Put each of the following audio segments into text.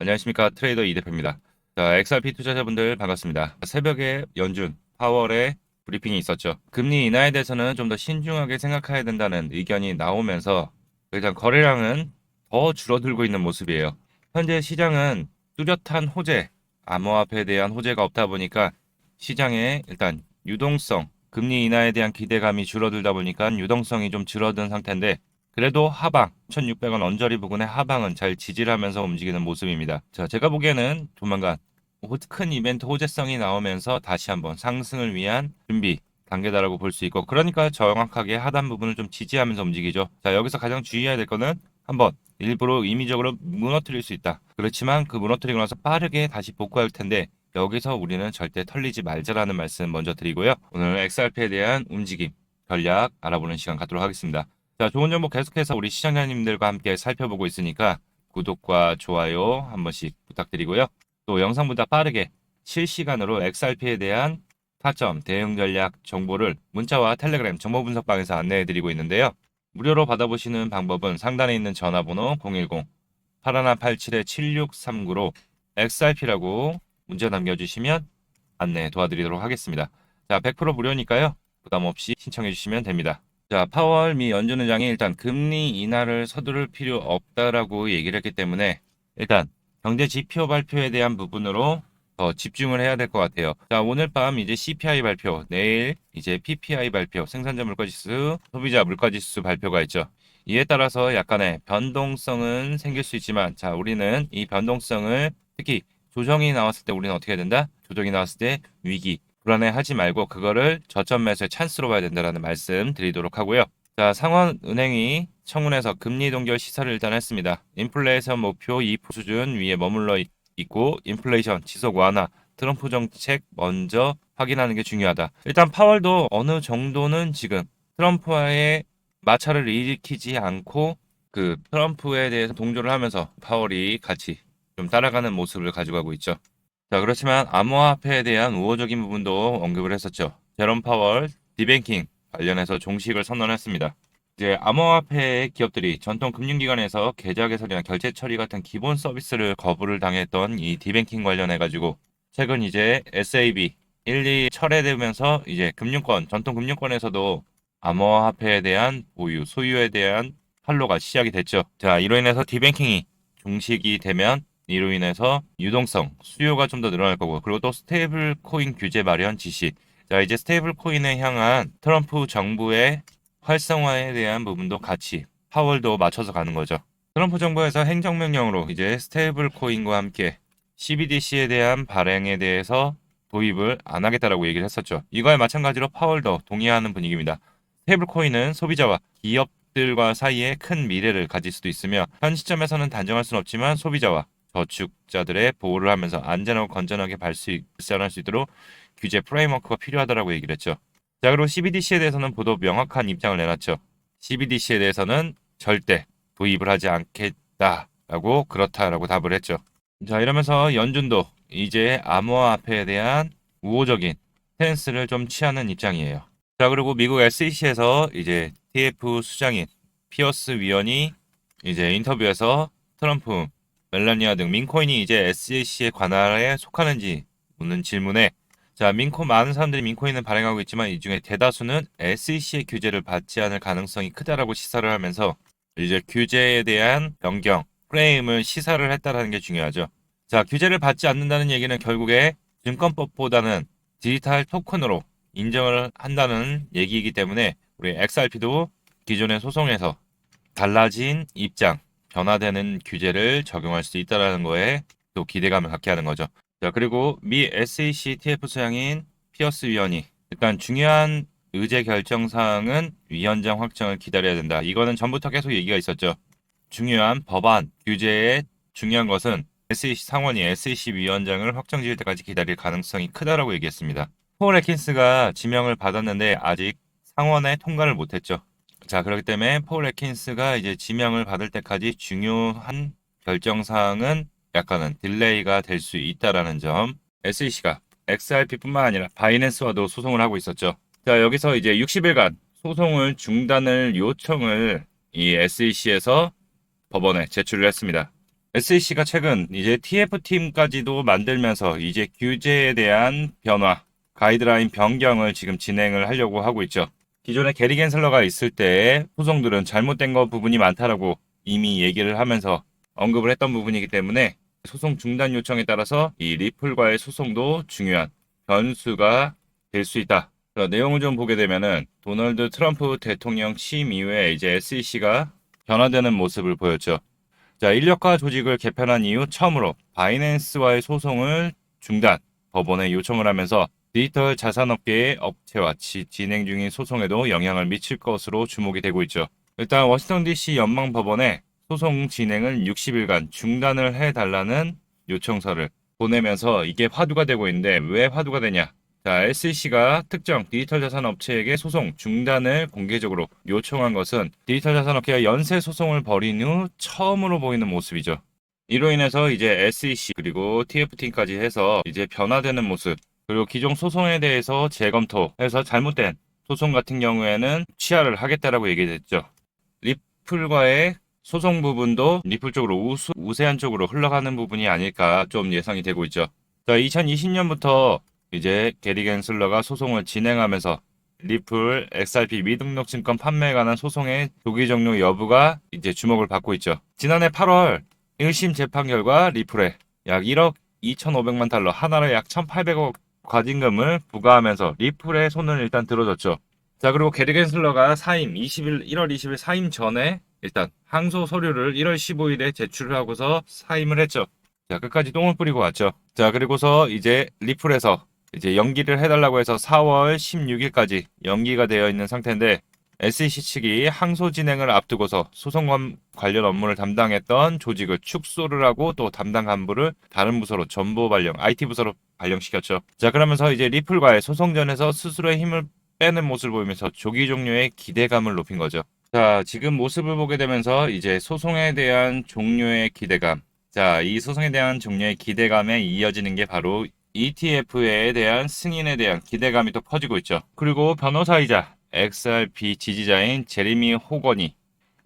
안녕하십니까, 트레이더 이대표입니다. 자, XRP 투자자분들 반갑습니다. 새벽에 연준 파월의 브리핑이 있었죠. 금리 인하에 대해서는 좀 더 신중하게 생각해야 된다는 의견이 나오면서 일단 거래량은 더 줄어들고 있는 모습이에요. 현재 시장은 뚜렷한 호재, 암호화폐에 대한 호재가 없다 보니까 시장에 일단 유동성, 금리 인하에 대한 기대감이 줄어들다 보니까 유동성이 좀 줄어든 상태인데, 그래도 하방 1600원 언저리 부근의 하방은 잘 지지하면서 움직이는 모습입니다. 자, 제가 보기에는 조만간 큰 이벤트 호재성이 나오면서 다시 한번 상승을 위한 준비 단계다라고 볼 수 있고, 그러니까 정확하게 하단 부분을 좀 지지하면서 움직이죠. 자, 여기서 가장 주의해야 될 거는 한번 일부러 임의적으로 무너뜨릴 수 있다. 그렇지만 그 무너뜨리고 나서 빠르게 다시 복구할 텐데, 여기서 우리는 절대 털리지 말자라는 말씀 먼저 드리고요. 오늘 XRP에 대한 움직임 전략 알아보는 시간 갖도록 하겠습니다. 자, 좋은 정보 계속해서 우리 시청자님들과 함께 살펴보고 있으니까 구독과 좋아요 한 번씩 부탁드리고요. 또 영상보다 빠르게 실시간으로 XRP에 대한 타점, 대응 전략 정보를 문자와 텔레그램 정보 분석방에서 안내해드리고 있는데요. 무료로 받아보시는 방법은 상단에 있는 전화번호 010-8187-7639로 XRP라고 문자 남겨주시면 안내 도와드리도록 하겠습니다. 자, 100% 무료니까요. 부담 없이 신청해 주시면 됩니다. 자, 파월 미 연준 의장이 일단 금리 인하를 서두를 필요 없다라고 얘기를 했기 때문에 일단 경제 지표 발표에 대한 부분으로 더 집중을 해야 될 것 같아요. 자, 오늘 밤 이제 CPI 발표, 내일 이제 PPI 발표, 생산자 물가지수, 소비자 물가지수 발표가 있죠. 이에 따라서 약간의 변동성은 생길 수 있지만, 자, 우리는 이 변동성을 특히 조정이 나왔을 때 우리는 어떻게 해야 된다? 조정이 나왔을 때 위기, 불안해하지 말고 그거를 저점 매수의 찬스로 봐야 된다라는 말씀 드리도록 하고요. 자, 상원은행이 청문회에서 금리 동결 시사를 일단 했습니다. 인플레이션 목표 2% 수준 위에 머물러 있고 인플레이션 지속 완화, 트럼프 정책 먼저 확인하는 게 중요하다. 일단 파월도 어느 정도는 지금 트럼프와의 마찰을 일으키지 않고 그 트럼프에 대해서 동조를 하면서 파월이 같이 좀 따라가는 모습을 가져가고 있죠. 자, 그렇지만 암호화폐에 대한 우호적인 부분도 언급을 했었죠. 제롬 파월 디뱅킹 관련해서 종식을 선언했습니다. 이제 암호화폐 기업들이 전통 금융기관에서 계좌 개설이나 결제 처리 같은 기본 서비스를 거부를 당했던 이 디뱅킹 관련해 가지고 최근 이제 SAB 1, 2 철회되면서 이제 금융권, 전통 금융권에서도 암호화폐에 대한 보유, 소유에 대한 활로가 시작이 됐죠. 자, 이로 인해서 디뱅킹이 종식이 되면 이로 인해서 유동성, 수요가 좀 더 늘어날 거고, 그리고 또 스테이블 코인 규제 마련 지시. 자, 이제 스테이블 코인에 향한 트럼프 정부의 활성화에 대한 부분도 같이 파월도 맞춰서 가는 거죠. 트럼프 정부에서 행정명령으로 이제 스테이블 코인과 함께 CBDC에 대한 발행에 대해서 도입을 안 하겠다라고 얘기를 했었죠. 이거에 마찬가지로 파월도 동의하는 분위기입니다. 스테이블 코인은 소비자와 기업들과 사이에 큰 미래를 가질 수도 있으며, 현 시점에서는 단정할 수는 없지만 소비자와 저축자들의 보호를 하면서 안전하고 건전하게 발전할 수 있도록 규제 프레임워크가 필요하다라고 얘기를 했죠. 자, 그리고 CBDC에 대해서는 보도 명확한 입장을 내놨죠. CBDC에 대해서는 절대 도입을 하지 않겠다라고 그렇다라고 답을 했죠. 자, 이러면서 연준도 이제 암호화폐에 대한 우호적인 스탠스를 좀 취하는 입장이에요. 자, 그리고 미국 SEC에서 이제 TF 수장인 피어스 위원이 이제 인터뷰에서 트럼프, 멜라니아 등 민코인이 이제 SEC의 관할에 속하는지 묻는 질문에, 자, 많은 사람들이 민코인을 발행하고 있지만 이 중에 대다수는 SEC의 규제를 받지 않을 가능성이 크다라고 시사를 하면서 이제 규제에 대한 변경, 프레임을 시사를 했다라는 게 중요하죠. 자, 규제를 받지 않는다는 얘기는 결국에 증권법보다는 디지털 토큰으로 인정을 한다는 얘기이기 때문에 우리 XRP도 기존의 소송에서 달라진 입장, 변화되는 규제를 적용할 수 있다는 거에 또 기대감을 갖게 하는 거죠. 자, 그리고 미 SEC TF 수장인 피어스 위원이 일단 중요한 의제 결정 사항은 위원장 확정을 기다려야 된다. 이거는 전부터 계속 얘기가 있었죠. 중요한 법안 규제의 중요한 것은 SEC 상원이 SEC 위원장을 확정 지을 때까지 기다릴 가능성이 크다라고 얘기했습니다. 폴 애킨스가 지명을 받았는데 아직 상원에 통과를 못했죠. 자, 그렇기 때문에 폴 애킨스가 이제 지명을 받을 때까지 중요한 결정 사항은 약간은 딜레이가 될 수 있다라는 점. SEC가 XRP뿐만 아니라 바이낸스와도 소송을 하고 있었죠. 자, 여기서 이제 60일간 소송을 중단을 요청을 이 SEC에서 법원에 제출을 했습니다. SEC가 최근 이제 TF팀까지도 만들면서 이제 규제에 대한 변화, 가이드라인 변경을 지금 진행을 하려고 하고 있죠. 기존에 게리 겐슬러가 있을 때 소송들은 잘못된 거 부분이 많다라고 이미 얘기를 하면서 언급을 했던 부분이기 때문에 소송 중단 요청에 따라서 이 리플과의 소송도 중요한 변수가 될 수 있다. 자, 내용을 좀 보게 되면은 도널드 트럼프 대통령 취임 이후에 이제 SEC가 변화되는 모습을 보였죠. 자, 인력과 조직을 개편한 이후 처음으로 바이낸스와의 소송을 중단, 법원에 요청을 하면서 디지털 자산업계의 업체와 진행 중인 소송에도 영향을 미칠 것으로 주목이 되고 있죠. 일단 워싱턴 DC 연방법원에 소송 진행을 60일간 중단을 해달라는 요청서를 보내면서 이게 화두가 되고 있는데 왜 화두가 되냐? 자, SEC가 특정 디지털 자산 업체에게 소송 중단을 공개적으로 요청한 것은 디지털 자산 업계가 연쇄 소송을 벌인 후 처음으로 보이는 모습이죠. 이로 인해서 이제 SEC 그리고 TF팀까지 해서 이제 변화되는 모습, 그리고 기존 소송에 대해서 재검토해서 잘못된 소송 같은 경우에는 취하를 하겠다라고 얘기했죠. 리플과의 소송 부분도 리플 쪽으로 우세한 쪽으로 흘러가는 부분이 아닐까 좀 예상이 되고 있죠. 자, 2020년부터 이제 게리 겐슬러가 소송을 진행하면서 리플, XRP 미등록 증권 판매에 관한 소송의 조기 종료 여부가 이제 주목을 받고 있죠. 지난해 8월 1심 재판 결과 리플에 약 1억 2,500만 달러, 하나로 약 1,800억 과징금을 부과하면서 리플의 손을 일단 들어줬죠. 자, 그리고 게리 겐슬러가 사임 1월 20일 사임 전에 일단 항소 서류를 1월 15일에 제출을 하고서 사임을 했죠. 자, 끝까지 똥을 뿌리고 왔죠. 자, 그리고서 이제 리플에서 이제 연기를 해달라고 해서 4월 16일까지 연기가 되어 있는 상태인데 SEC 측이 항소 진행을 앞두고서 소송 관련 업무를 담당했던 조직을 축소를 하고 또 담당 간부를 다른 부서로 전보 발령, IT 부서로 발령시켰죠. 자, 그러면서 이제 리플과의 소송전에서 스스로의 힘을 빼는 모습을 보이면서 조기 종료의 기대감을 높인 거죠. 자, 지금 모습을 보게 되면서 이제 소송에 대한 종료의 기대감. 자, 이 소송에 대한 종료의 기대감에 이어지는 게 바로 ETF에 대한 승인에 대한 기대감이 또 퍼지고 있죠. 그리고 변호사이자 XRP 지지자인 제리미 호건이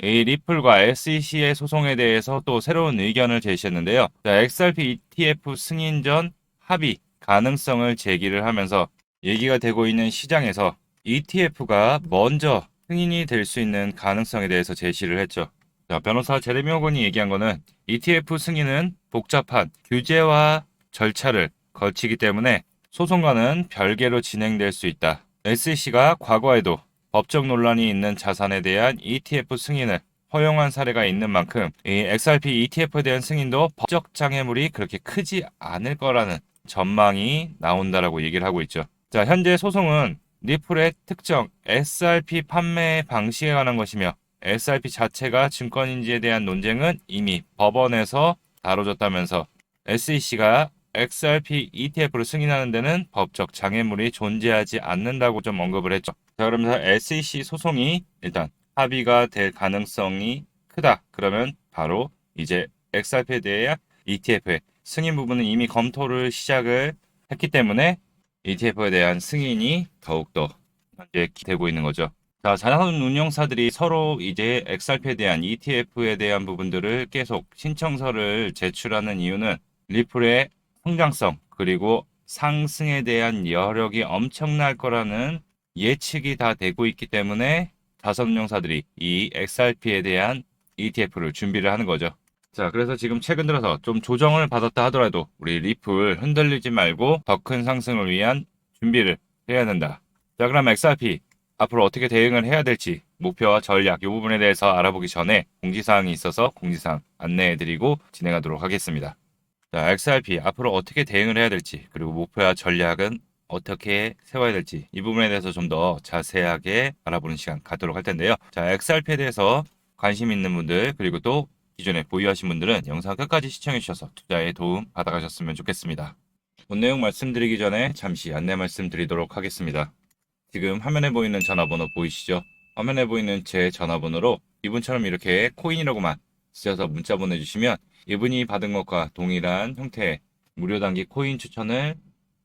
이 리플과 SEC의 소송에 대해서 또 새로운 의견을 제시했는데요. 자, XRP ETF 승인 전 합의 가능성을 제기를 하면서 얘기가 되고 있는 시장에서 ETF가 먼저 승인이 될 수 있는 가능성에 대해서 제시를 했죠. 자, 변호사 제레미 호건이 얘기한 거는 ETF 승인은 복잡한 규제와 절차를 거치기 때문에 소송과는 별개로 진행될 수 있다. SEC가 과거에도 법적 논란이 있는 자산에 대한 ETF 승인을 허용한 사례가 있는 만큼 이 XRP ETF에 대한 승인도 법적 장애물이 그렇게 크지 않을 거라는 전망이 나온다라고 얘기를 하고 있죠. 자, 현재 소송은 리플의 특정 SRP 판매 방식에 관한 것이며 SRP 자체가 증권인지에 대한 논쟁은 이미 법원에서 다뤄졌다면서 SEC가 XRP ETF를 승인하는 데는 법적 장애물이 존재하지 않는다고 좀 언급을 했죠. 자, 그러면서 SEC 소송이 일단 합의가 될 가능성이 크다. 그러면 바로 이제 XRP에 대한 ETF의 승인 부분은 이미 검토를 시작을 했기 때문에 ETF에 대한 승인이 더욱더 현재 되고 있는 거죠. 자, 자산 운용사들이 서로 이제 XRP에 대한 ETF에 대한 부분들을 계속 신청서를 제출하는 이유는 리플의 성장성 그리고 상승에 대한 여력이 엄청날 거라는 예측이 다 되고 있기 때문에 자산운용사들이 이 XRP에 대한 ETF를 준비를 하는 거죠. 자, 그래서 지금 최근 들어서 좀 조정을 받았다 하더라도 우리 리플 흔들리지 말고 더 큰 상승을 위한 준비를 해야 된다. 자, 그럼 XRP 앞으로 어떻게 대응을 해야 될지 목표와 전략 이 부분에 대해서 알아보기 전에 공지사항이 있어서 공지사항 안내해드리고 진행하도록 하겠습니다. 자, XRP 앞으로 어떻게 대응을 해야 될지 그리고 목표와 전략은 어떻게 세워야 될지 이 부분에 대해서 좀 더 자세하게 알아보는 시간 갖도록 할 텐데요. 자, XRP에 대해서 관심 있는 분들 그리고 또 기존에 보유하신 분들은 영상 끝까지 시청해 주셔서 투자에 도움 받아가셨으면 좋겠습니다. 본 내용 말씀드리기 전에 잠시 안내 말씀드리도록 하겠습니다. 지금 화면에 보이는 전화번호 보이시죠? 화면에 보이는 제 전화번호로 이분처럼 이렇게 코인이라고만 쓰셔서 문자 보내주시면 이분이 받은 것과 동일한 형태의 무료 단기 코인 추천을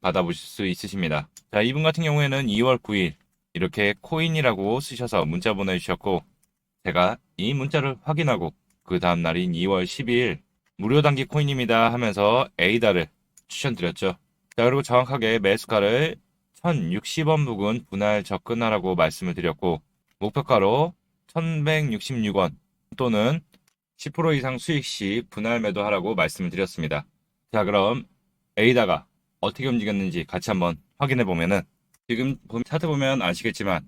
받아보실 수 있으십니다. 자, 이분 같은 경우에는 2월 9일 이렇게 코인이라고 쓰셔서 문자 보내주셨고 제가 이 문자를 확인하고 그 다음 날인 2월 12일 무료 단기 코인입니다 하면서 에이다를 추천드렸죠. 자, 그리고 정확하게 매수가를 1060원 부근 분할 접근하라고 말씀을 드렸고, 목표가로 1166원 또는 10% 이상 수익 시 분할 매도하라고 말씀을 드렸습니다. 자, 그럼 에이다가 어떻게 움직였는지 같이 한번 확인해 보면은, 지금 차트 보면 아시겠지만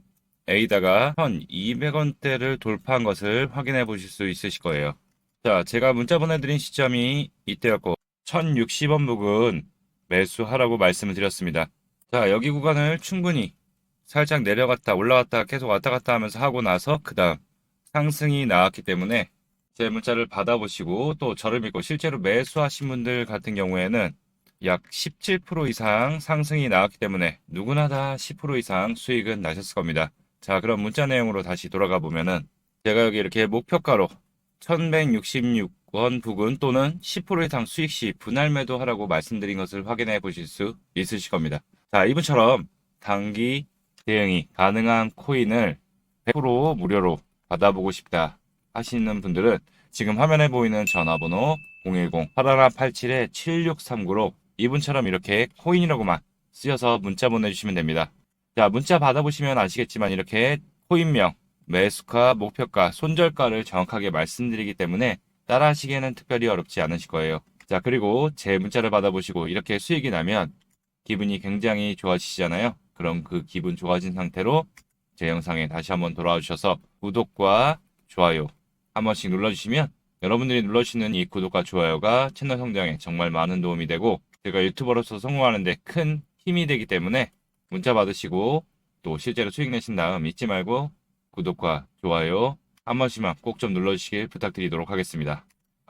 에이다가 1200원대를 돌파한 것을 확인해 보실 수 있으실 거예요. 자, 제가 문자 보내드린 시점이 이때였고 1060원 부근 매수하라고 말씀을 드렸습니다. 자, 여기 구간을 충분히 살짝 내려갔다 올라갔다 계속 왔다 갔다 하면서 하고 나서 그 다음 상승이 나왔기 때문에 제 문자를 받아보시고 또 저를 믿고 실제로 매수하신 분들 같은 경우에는 약 17% 이상 상승이 나왔기 때문에 누구나 다 10% 이상 수익은 나셨을 겁니다. 자, 그럼 문자 내용으로 다시 돌아가 보면은 제가 여기 이렇게 목표가로 1166원 부근 또는 10% 이상 수익 시 분할 매도하라고 말씀드린 것을 확인해 보실 수 있으실 겁니다. 자, 이분처럼 단기 대응이 가능한 코인을 100% 무료로 받아보고 싶다 하시는 분들은 지금 화면에 보이는 전화번호 010-8187-7639로 이분처럼 이렇게 코인이라고만 쓰셔서 문자 보내주시면 됩니다. 자, 문자 받아보시면 아시겠지만 이렇게 코인명, 매수가, 목표가, 손절가를 정확하게 말씀드리기 때문에 따라하시기에는 특별히 어렵지 않으실 거예요. 자, 그리고 제 문자를 받아보시고 이렇게 수익이 나면 기분이 굉장히 좋아지시잖아요. 그럼 그 기분 좋아진 상태로 제 영상에 다시 한번 돌아와 주셔서 구독과 좋아요 한 번씩 눌러주시면 여러분들이 눌러주시는 이 구독과 좋아요가 채널 성장에 정말 많은 도움이 되고 제가 유튜버로서 성공하는데 큰 힘이 되기 때문에 문자 받으시고 또 실제로 수익 내신 다음 잊지 말고 구독과 좋아요 한 번씩만 꼭 좀 눌러주시길 부탁드리도록 하겠습니다.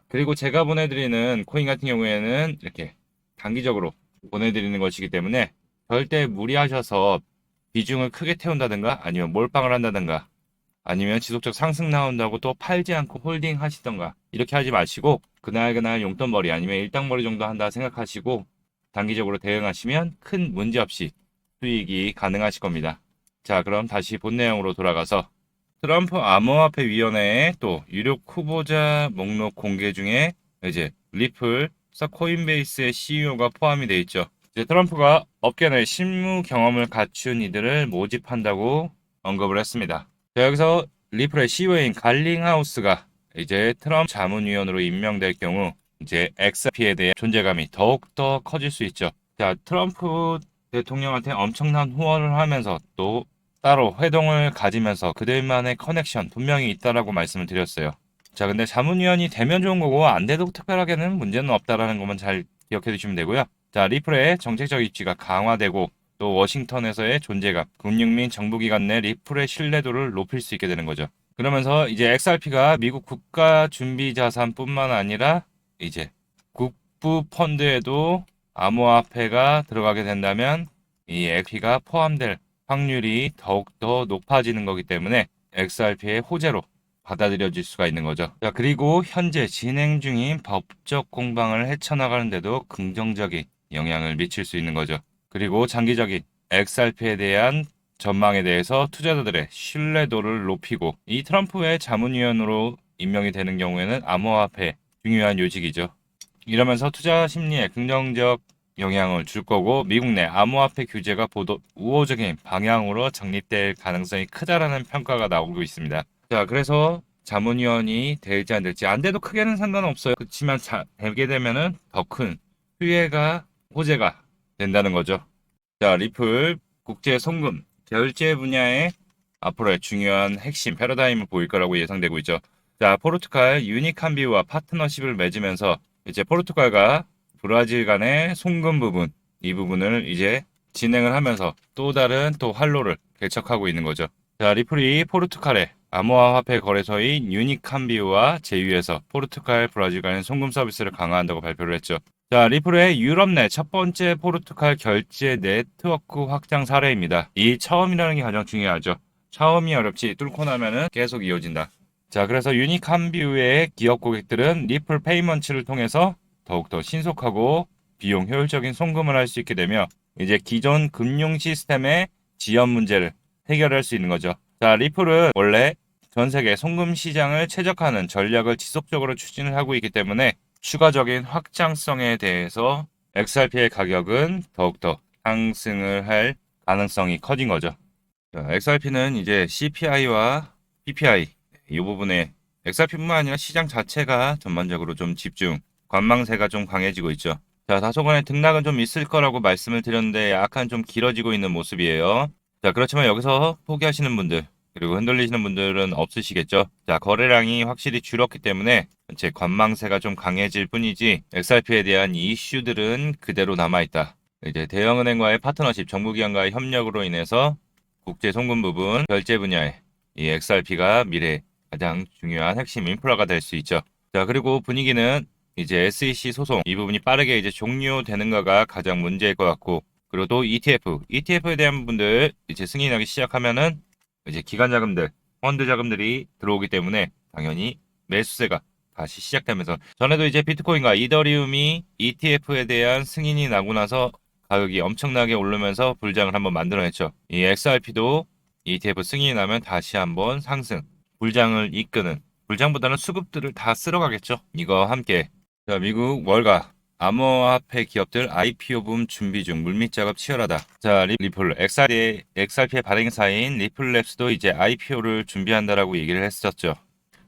그리고 제가 보내드리는 코인 같은 경우에는 이렇게 단기적으로 보내드리는 것이기 때문에 절대 무리하셔서 비중을 크게 태운다든가 아니면 몰빵을 한다든가 아니면 지속적 상승 나온다고 또 팔지 않고 홀딩 하시던가 이렇게 하지 마시고 그날 용돈벌이 아니면 일당벌이 정도 한다 생각하시고 단기적으로 대응하시면 큰 문제 없이 수익이 가능하실 겁니다. 자, 그럼 다시 본 내용으로 돌아가서 트럼프 암호화폐 위원회의 또 유력 후보자 목록 공개 중에 이제 리플, 코인베이스의 CEO가 포함이 돼 있죠. 이제 트럼프가 업계 내 실무 경험을 갖춘 이들을 모집한다고 언급을 했습니다. 자, 여기서 리플의 CEO인 갈링하우스가 이제 트럼프 자문위원으로 임명될 경우 이제 XRP에 대한 존재감이 더욱더 커질 수 있죠. 자, 트럼프 대통령한테 엄청난 후원을 하면서 또 따로 회동을 가지면서 그들만의 커넥션 분명히 있다라고 말씀을 드렸어요. 자, 근데 자문위원이 되면 좋은 거고 안 돼도 특별하게는 문제는 없다라는 것만 잘 기억해 두시면 되고요. 자, 리플의 정책적 입지가 강화되고 또 워싱턴에서의 존재감, 금융민 정부기관 내 리플의 신뢰도를 높일 수 있게 되는 거죠. 그러면서 이제 XRP가 미국 국가준비자산뿐만 아니라 이제 국부 펀드에도 암호화폐가 들어가게 된다면 이 XRP가 포함될 확률이 더욱더 높아지는 거기 때문에 XRP의 호재로 받아들여질 수가 있는 거죠. 자, 그리고 현재 진행 중인 법적 공방을 헤쳐나가는데도 긍정적인 영향을 미칠 수 있는 거죠. 그리고 장기적인 XRP에 대한 전망에 대해서 투자자들의 신뢰도를 높이고 이 트럼프의 자문위원으로 임명이 되는 경우에는 암호화폐 중요한 요직이죠. 이러면서 투자 심리에 긍정적 영향을 줄 거고 미국 내 암호화폐 규제가 보도 우호적인 방향으로 정립될 가능성이 크다라는 평가가 나오고 있습니다. 자, 그래서 자문위원이 될지 안 될지 안 돼도 크게는 상관없어요. 그렇지만 되게 되면은 더 큰 수혜가 호재가 된다는 거죠. 자, 리플 국제 송금 결제 분야의 앞으로의 중요한 핵심 패러다임을 보일 거라고 예상되고 있죠. 자, 포르투갈 유니캄비와 파트너십을 맺으면서 이제 포르투갈과 브라질 간의 송금 부분, 이 부분을 이제 진행을 하면서 또 다른 또 활로를 개척하고 있는 거죠. 자, 리플이 포르투갈의 암호화폐 거래소인 유니캄비와 제휴해서 포르투갈, 브라질 간의 송금 서비스를 강화한다고 발표를 했죠. 자, 리플의 유럽 내 첫 번째 포르투갈 결제 네트워크 확장 사례입니다. 이 처음이라는 게 가장 중요하죠. 처음이 어렵지 뚫고 나면은 계속 이어진다. 자, 그래서 유니캄비의 기업 고객들은 리플 페이먼츠를 통해서 더욱더 신속하고 비용 효율적인 송금을 할 수 있게 되며 이제 기존 금융 시스템의 지연 문제를 해결할 수 있는 거죠. 자, 리플은 원래 전 세계 송금 시장을 최적화하는 전략을 지속적으로 추진을 하고 있기 때문에 추가적인 확장성에 대해서 XRP의 가격은 더욱더 상승을 할 가능성이 커진 거죠. XRP는 이제 CPI와 PPI 이 부분에 XRP뿐만 아니라 시장 자체가 전반적으로 좀 집중, 관망세가 좀 강해지고 있죠. 자, 다소간의 등락은 좀 있을 거라고 말씀을 드렸는데 약간 좀 길어지고 있는 모습이에요. 자, 그렇지만 여기서 포기하시는 분들 그리고 흔들리시는 분들은 없으시겠죠. 자, 거래량이 확실히 줄었기 때문에 제 관망세가 좀 강해질 뿐이지 XRP에 대한 이슈들은 그대로 남아있다. 이제 대형은행과의 파트너십, 정부기관과의 협력으로 인해서 국제 송금 부분, 결제 분야에 이 XRP가 미래 가장 중요한 핵심 인프라가 될 수 있죠. 자, 그리고 분위기는 이제 SEC 소송 이 부분이 빠르게 이제 종료되는가가 가장 문제일 것 같고, 그리고 또 ETF에 대한 분들 이제 승인하기 시작하면은 이제 기관 자금들, 펀드 자금들이 들어오기 때문에 당연히 매수세가 다시 시작되면서, 전에도 이제 비트코인과 이더리움이 ETF에 대한 승인이 나고 나서 가격이 엄청나게 오르면서 불장을 한번 만들어냈죠. 이 XRP도 ETF 승인이 나면 다시 한번 상승, 불장을 이끄는, 불장보다는 수급들을 다 쓸어가겠죠. 이거 함께. 자, 미국 월가 암호화폐 기업들 IPO 붐 준비 중, 물밑 작업 치열하다. 자, 리플 XRP의 발행사인 리플랩스도 이제 IPO를 준비한다라고 얘기를 했었죠.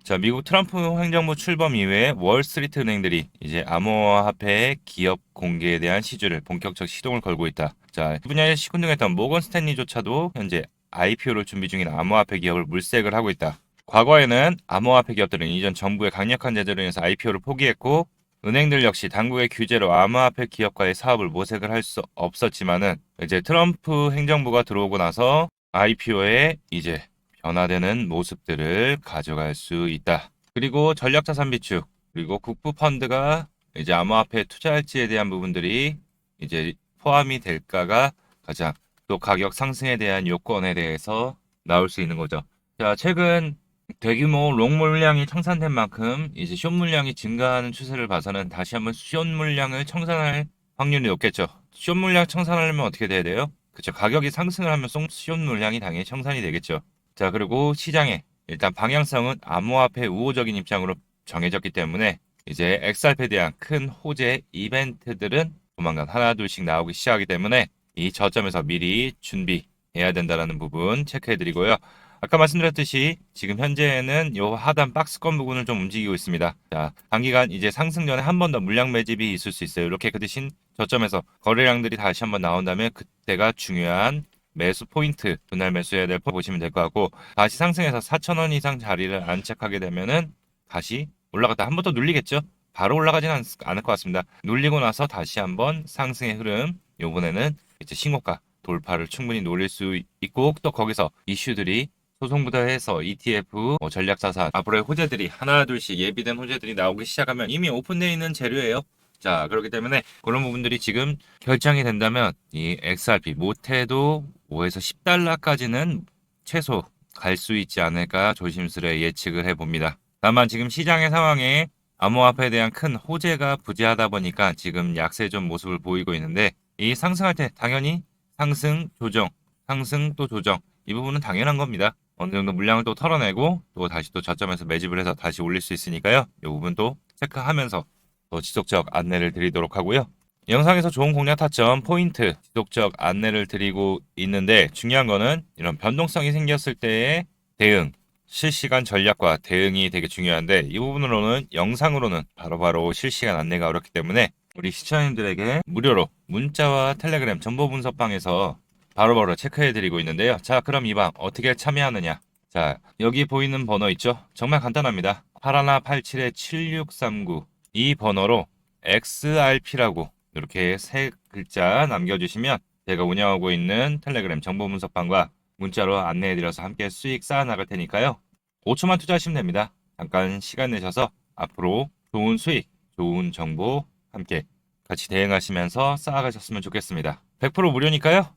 자, 미국 트럼프 행정부 출범 이후에 월스트리트 은행들이 이제 암호화폐 기업 공개에 대한 시주를 본격적 시동을 걸고 있다. 자, 이 분야에 시군등했던 모건 스탠리조차도 현재 IPO를 준비 중인 암호화폐 기업을 물색을 하고 있다. 과거에는 암호화폐 기업들은 이전 정부의 강력한 제재로 인해서 IPO를 포기했고, 은행들 역시 당국의 규제로 암호화폐 기업과의 사업을 모색을 할 수 없었지만은 이제 트럼프 행정부가 들어오고 나서 IPO에 이제 변화되는 모습들을 가져갈 수 있다. 그리고 전략자산 비축, 그리고 국부 펀드가 이제 암호화폐에 투자할지에 대한 부분들이 이제 포함이 될까가 가장 또 가격 상승에 대한 요건에 대해서 나올 수 있는 거죠. 자, 최근 대규모 롱 물량이 청산된 만큼 이제 숏 물량이 증가하는 추세를 봐서는 다시 한번 숏 물량을 청산할 확률이 높겠죠. 숏 물량 청산하려면 어떻게 돼야 돼요? 그쵸. 가격이 상승을 하면 숏 물량이 당연히 청산이 되겠죠. 자, 그리고 시장에 일단 방향성은 암호화폐 우호적인 입장으로 정해졌기 때문에 이제 XRP에 대한 큰 호재 이벤트들은 조만간 하나둘씩 나오기 시작하기 때문에 이 저점에서 미리 준비해야 된다는 부분 체크해드리고요. 아까 말씀드렸듯이 지금 현재는 요 하단 박스권 부분을 좀 움직이고 있습니다. 자, 단기간 이제 상승 전에 한 번 더 물량 매집이 있을 수 있어요. 이렇게 그 대신 저점에서 거래량들이 다시 한번 나온다면 그때가 중요한 매수 포인트, 분할 매수해야 될 보시면 될 것 같고, 다시 상승해서 4,000원 이상 자리를 안착하게 되면은 다시 올라갔다 한 번 더 눌리겠죠. 바로 올라가지는 않을 것 같습니다. 눌리고 나서 다시 한번 상승의 흐름, 요번에는 이제 신고가 돌파를 충분히 노릴 수 있고, 또 거기서 이슈들이 소송부터 해서 ETF, 전략자산, 앞으로의 호재들이 하나둘씩 예비된 호재들이 나오기 시작하면 이미 오픈되어 있는 재료예요. 자, 그렇기 때문에 그런 부분들이 지금 결정이 된다면 이 XRP 못해도 5에서 10달러까지는 최소 갈 수 있지 않을까 조심스레 예측을 해봅니다. 다만 지금 시장의 상황에 암호화폐에 대한 큰 호재가 부재하다 보니까 지금 약세 좀 모습을 보이고 있는데, 이 상승할 때 당연히 상승, 조정, 상승 또 조정, 이 부분은 당연한 겁니다. 어느 정도 물량을 또 털어내고 또 다시 또 저점에서 매집을 해서 다시 올릴 수 있으니까요. 이 부분도 체크하면서 또 지속적 안내를 드리도록 하고요. 영상에서 좋은 공략 타점, 포인트, 지속적 안내를 드리고 있는데, 중요한 거는 이런 변동성이 생겼을 때의 대응, 실시간 전략과 대응이 되게 중요한데, 이 부분으로는 영상으로는 바로바로 실시간 안내가 어렵기 때문에 우리 시청자님들에게 무료로 문자와 텔레그램 정보 분석방에서 바로바로 체크해드리고 있는데요. 자, 그럼 이 방 어떻게 참여하느냐? 자, 여기 보이는 번호 있죠? 정말 간단합니다. 8187-7639 이 번호로 XRP라고 이렇게 세 글자 남겨주시면 제가 운영하고 있는 텔레그램 정보 분석방과 문자로 안내해드려서 함께 수익 쌓아나갈 테니까요. 5초만 투자하시면 됩니다. 잠깐 시간 내셔서 앞으로 좋은 수익, 좋은 정보 함께 같이 대응하시면서 쌓아가셨으면 좋겠습니다. 100% 무료니까요.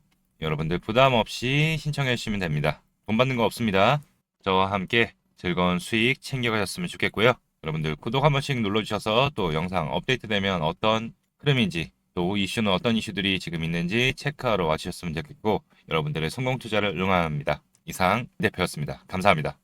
여러분들 부담 없이 신청해 주시면 됩니다. 돈 받는 거 없습니다. 저와 함께 즐거운 수익 챙겨가셨으면 좋겠고요. 여러분들 구독 한 번씩 눌러주셔서 또 영상 업데이트되면 어떤 흐름인지, 또 이슈는 어떤 이슈들이 지금 있는지 체크하러 와주셨으면 좋겠고, 여러분들의 성공 투자를 응원합니다. 이상 대표였습니다. 감사합니다.